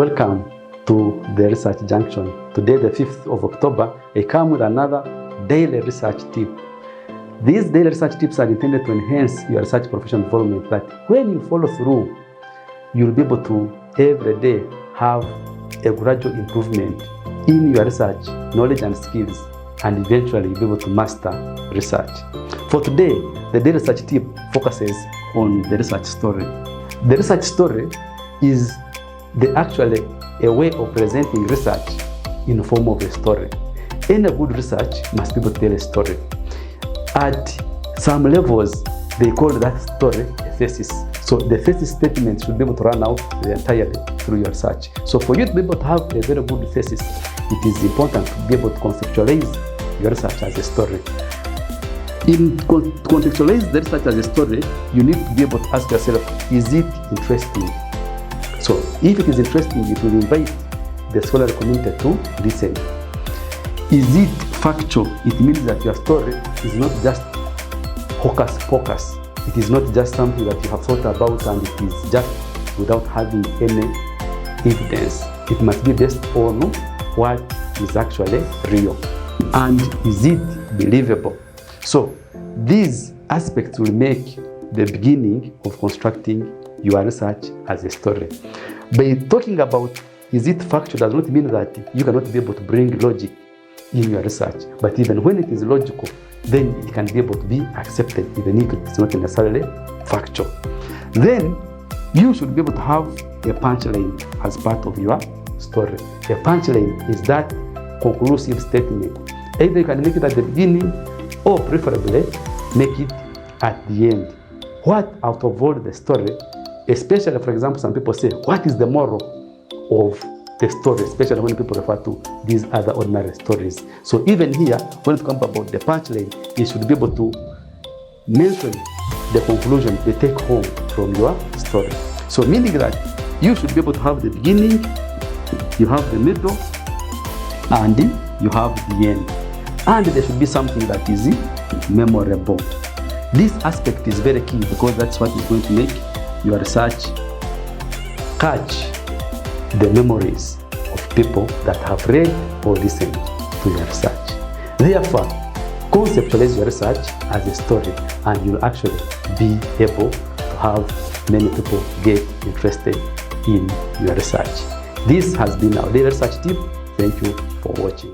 Welcome to the Research Junction. Today, the 5th of October, I come with another daily research tip. These daily research tips are intended to enhance your research professional development, that when you follow through, you'll be able to every day have a gradual improvement in your research knowledge and skills, and eventually you'll be able to master research. For today, the daily research tip focuses on the research story. The research story is actually a way of presenting research in the form of a story. Any good research must be able to tell a story. At some levels, they call that story a thesis. So the thesis statement should be able to run out entirely through your research. So for you to be able to have a very good thesis, it is important to be able to conceptualize your research as a story. In contextualize the research as a story, you need to be able to ask yourself, is it interesting? So if it is interesting, it will invite the scholarly community to listen. Is it factual? It means that your story is not just hocus pocus. It is not just something that you have thought about and it is just without having any evidence. It must be based on what is actually real. And is it believable? So these aspects will make the beginning of constructing your research as a story. By talking about is it factual does not mean that you cannot be able to bring logic in your research. But even when it is logical, then it can be able to be accepted, even if it's not necessarily factual. Then you should be able to have a punchline as part of your story. A punchline is that conclusive statement. Either you can make it at the beginning or preferably make it at the end. What out of all the story, especially for example, some people say, what is the moral of the story, especially when people refer to these other ordinary stories. So even here, when it comes about the punchline, you should be able to mention the conclusion, the take home from your story. So meaning that you should be able to have the beginning, you have the middle, and you have the end. And there should be something that is memorable. This aspect is very key because that's what is going to make your research catch the memories of people that have read or listened to your research. Therefore, conceptualize your research as a story and you'll actually be able to have many people get interested in your research. This has been our daily research tip. Thank you for watching.